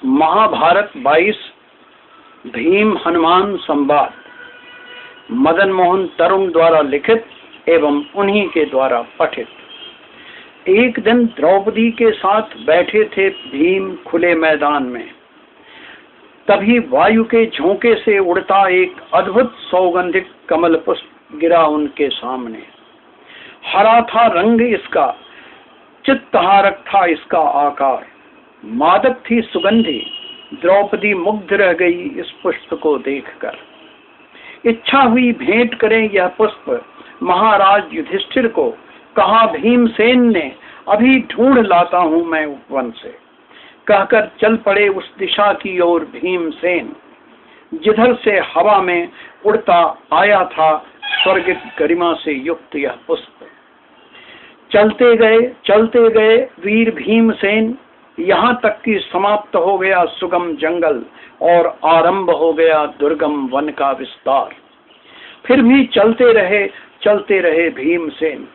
महाभारत 22 भीम हनुमान संवाद मदन मोहन तरुण द्वारा लिखित एवं उन्हीं के द्वारा पठित। एक दिन द्रौपदी के साथ बैठे थे भीम खुले मैदान में। तभी वायु के झोंके से उड़ता एक अद्भुत सौगंधिक कमल पुष्प गिरा उनके सामने। हरा था रंग इसका, चित्तहारक था इसका आकार, मादक थी सुगंधी। द्रौपदी मुग्ध रह गई इस पुष्प को देखकर। इच्छा हुई भेंट करें यह पुष्प महाराज युधिष्ठिर को। कहा भीमसेन ने, अभी ढूंढ लाता हूं मैं उपवन से। कहकर चल पड़े उस दिशा की ओर भीमसेन, जिधर से हवा में उड़ता आया था स्वर्गिक गरिमा से युक्त यह पुष्प। चलते गए वीर भीमसेन, यहाँ तक कि समाप्त हो गया सुगम जंगल और आरंभ हो गया दुर्गम वन का विस्तार। फिर भी चलते रहे भीमसेन।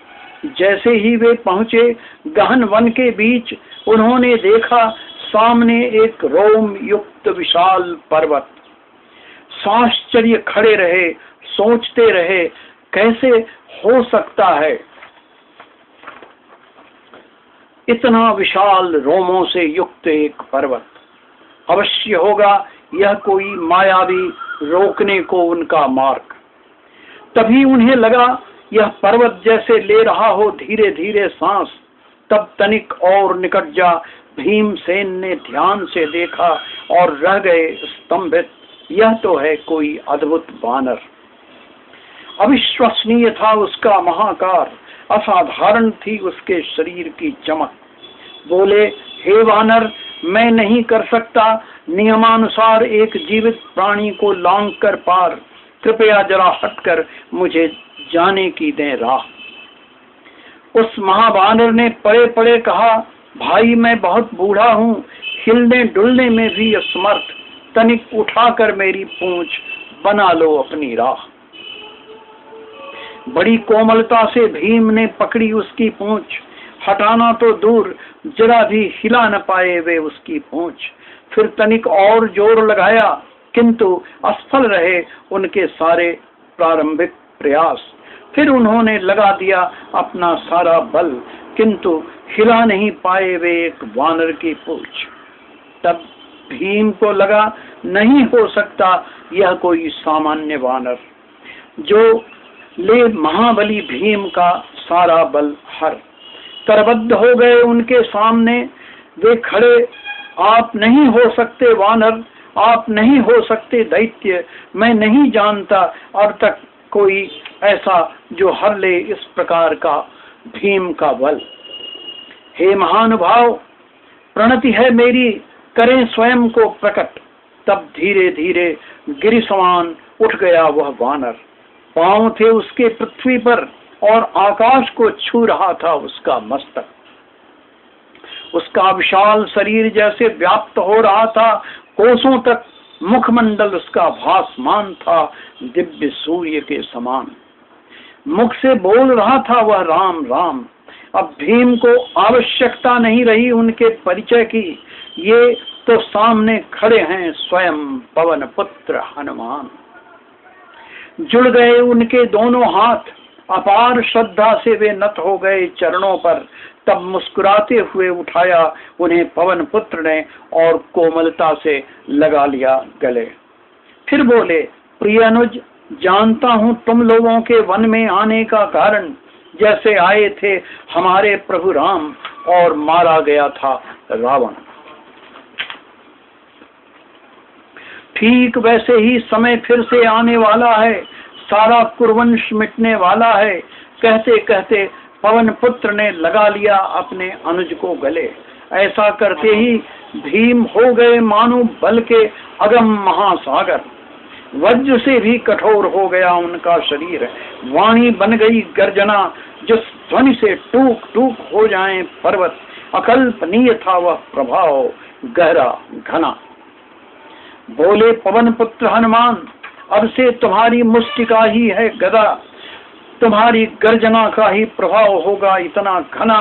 जैसे ही वे पहुंचे गहन वन के बीच, उन्होंने देखा सामने एक रोम युक्त विशाल पर्वत। साश्चर्य खड़े रहे, सोचते रहे, कैसे हो सकता है इतना विशाल रोमों से युक्त एक पर्वत। अवश्य होगा यह कोई मायावी रोकने को उनका मार्ग। तभी उन्हें लगा यह पर्वत जैसे ले रहा हो धीरे धीरे सांस। तब तनिक और निकट जा भीमसेन ने ध्यान से देखा और रह गए स्तंभित। यह तो है कोई अद्भुत वानर। अविश्वसनीय था उसका महाकार, असाधारण थी उसके शरीर की चमक। बोले, हे वानर, मैं नहीं कर सकता नियमानुसार एक जीवित प्राणी को लांघ कर पार। कृपया जरा हटकर मुझे जाने की दें राह। उस महावानर ने पड़े पड़े कहा, भाई मैं बहुत बूढ़ा हूँ, हिलने डुलने में भी असमर्थ। तनिक उठाकर मेरी पूंछ बना लो अपनी राह। बड़ी कोमलता से भीम ने पकड़ी उसकी पूंछ। हटाना तो दूर, जरा भी हिला न पाए वे उसकी पूंछ। फिर तनिक और जोर लगाया, किंतु असफल रहे उनके सारे प्रारंभिक प्रयास। फिर उन्होंने लगा दिया अपना सारा बल, किंतु हिला नहीं पाए वे एक वानर की पूंछ। तब भीम को लगा नहीं हो सकता यह कोई सामान्य वानर, जो ले महाबली भीम का सारा बल हर। करबद्ध हो गए उनके सामने वे खड़े। आप नहीं हो सकते वानर, आप नहीं हो सकते दैत्य। मैं नहीं जानता अब तक कोई ऐसा जो हर ले इस प्रकार का भीम का बल। हे महानुभाव, प्रणति है मेरी, करें स्वयं को प्रकट। तब धीरे धीरे गिरि समान उठ गया वह वानर। पांव थे उसके पृथ्वी पर और आकाश को छू रहा था उसका मस्तक। उसका विशाल शरीर जैसे व्याप्त हो रहा था कोसों तक। मुखमंडल उसका भासमान था दिव्य सूर्य के समान। मुख से बोल रहा था वह राम राम। अब भीम को आवश्यकता नहीं रही उनके परिचय की। ये तो सामने खड़े हैं स्वयं पवन पुत्र हनुमान। जुड़ गए उनके दोनों हाथ, अपार श्रद्धा से वे नत हो गए चरणों पर। तब मुस्कुराते हुए उठाया उन्हें पवन पुत्र ने और कोमलता से लगा लिया गले। फिर बोले, प्रिय अनुज, जानता हूँ तुम लोगों के वन में आने का कारण। जैसे आए थे हमारे प्रभु राम और मारा गया था रावण, ठीक वैसे ही समय फिर से आने वाला है। सारा कुरुवंश मिटने वाला है। कहते कहते पवन पुत्र ने लगा लिया अपने अनुज को गले। ऐसा करते ही भीम हो गए मानो बल के अगम महासागर। वज्र से भी कठोर हो गया उनका शरीर। वाणी बन गई गर्जना, जिस ध्वनि से टूक टूक हो जाएं पर्वत। अकल्पनीय था वह प्रभाव गहरा घना। बोले, पवन पुत्र हनुमान, अब से तुम्हारी मुष्टि का ही है गदा। तुम्हारी गर्जना का ही प्रभाव होगा इतना घना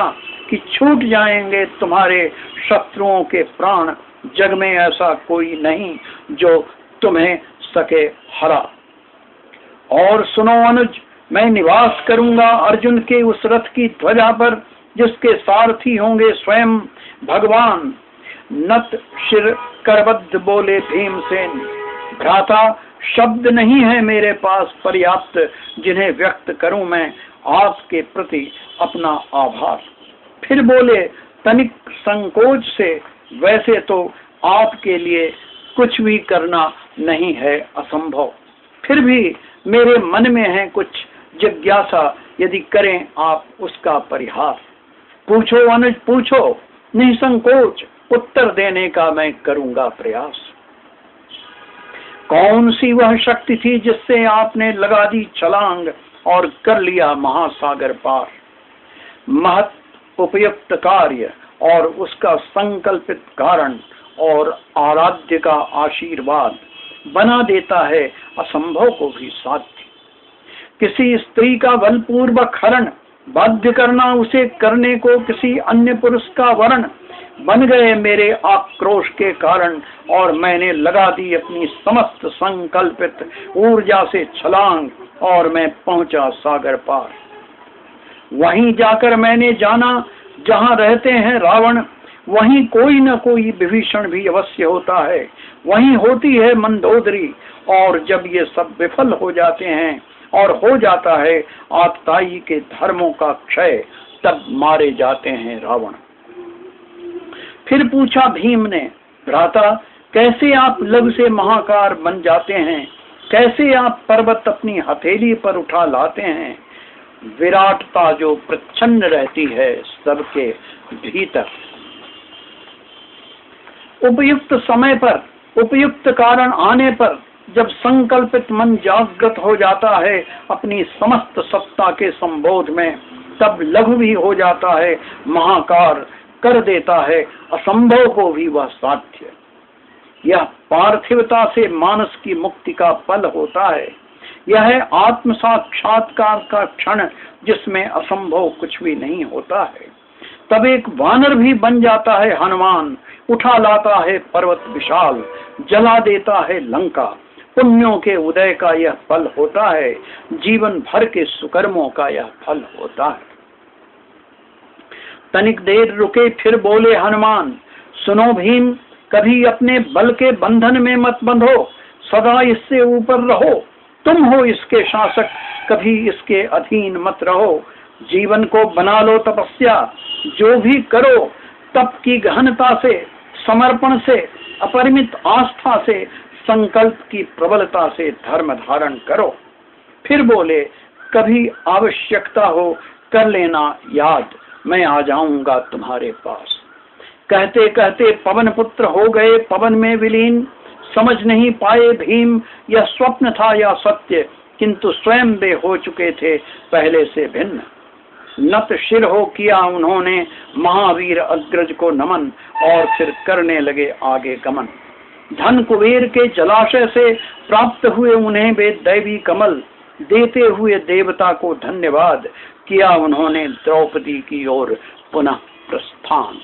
कि छूट जाएंगे तुम्हारे शत्रुओं के प्राण, जग में ऐसा कोई नहीं जो तुम्हें सके हरा। और सुनो अनुज, मैं निवास करूंगा अर्जुन के उस रथ की ध्वजा पर, जिसके सारथी होंगे स्वयं भगवान। नत शिर करबद्ध बोले भीमसेन, भ्राता शब्द नहीं है मेरे पास पर्याप्त, जिन्हें व्यक्त करूं मैं आपके प्रति अपना आभार। फिर बोले तनिक संकोच से, वैसे तो आपके लिए कुछ भी करना नहीं है असंभव, फिर भी मेरे मन में है कुछ जिज्ञासा, यदि करें आप उसका परिहार। पूछो अनुज पूछो, निसंकोच उत्तर देने का मैं करूंगा प्रयास। कौन सी वह शक्ति थी जिससे आपने लगा दी छलांग और कर लिया महासागर पार? महत उपयुक्त कार्य और उसका संकल्पित कारण और आराध्य का आशीर्वाद बना देता है असंभव को भी साध्य। किसी स्त्री का बलपूर्वक हरण, बाध्य करना उसे करने को किसी अन्य पुरुष का वरण, बन गए मेरे आक्रोश के कारण, और मैंने लगा दी अपनी समस्त संकल्पित ऊर्जा से छलांग, और मैं पहुंचा सागर पार। वहीं जाकर मैंने जाना जहां रहते हैं रावण, वहीं कोई न कोई विभीषण भी अवश्य होता है, वहीं होती है मंदोदरी, और जब ये सब विफल हो जाते हैं और हो जाता है आतताई के धर्मों का क्षय, तब मारे जाते हैं रावण। फिर पूछा भीम ने, भ्राता कैसे आप लघु से महाकार बन जाते हैं, कैसे आप पर्वत अपनी हथेली पर उठा लाते हैं? विराटता जो प्रच्छन्न रहती है सबके भीतर। उपयुक्त समय पर, उपयुक्त कारण आने पर, जब संकल्पित मन जागृत हो जाता है अपनी समस्त सत्ता के संबोध में, तब लघु भी हो जाता है, महाकार कर देता है असंभव को भी वह साध्य। यह पार्थिवता से मानस की मुक्ति का पल होता है। यह है आत्म साक्षात्कार का क्षण, जिसमें असंभव कुछ भी नहीं होता है। तब एक वानर भी बन जाता है हनुमान, उठा लाता है पर्वत विशाल, जला देता है लंका। पुण्यों के उदय का यह फल होता है, जीवन भर के सुकर्मों का यह फल होता है। तनिक देर रुके फिर बोले हनुमान, सुनो भीम, कभी अपने बल के बंधन में मत बंधो, सदा इससे ऊपर रहो। तुम हो इसके शासक, कभी इसके अधीन मत रहो। जीवन को बना लो तपस्या, जो भी करो तप की गहनता से, समर्पण से, अपरिमित आस्था से, संकल्प की प्रबलता से धर्म धारण करो। फिर बोले, कभी आवश्यकता हो कर लेना याद, मैं आ जाऊंगा तुम्हारे पास। कहते कहते पवन पुत्र हो गए पवन में विलीन, समझ नहीं पाए भीम यह स्वप्न था या सत्य, किंतु स्वयं वे हो चुके थे पहले से भिन्न। नत शिर हो किया उन्होंने महावीर अग्रज को नमन, और फिर करने लगे आगे गमन। धन कुबेर के जलाशय से प्राप्त हुए उन्हें वे दैवी कमल, देते हुए देवता को धन्यवाद, किया उन्होंने द्रौपदी की ओर पुनः प्रस्थान।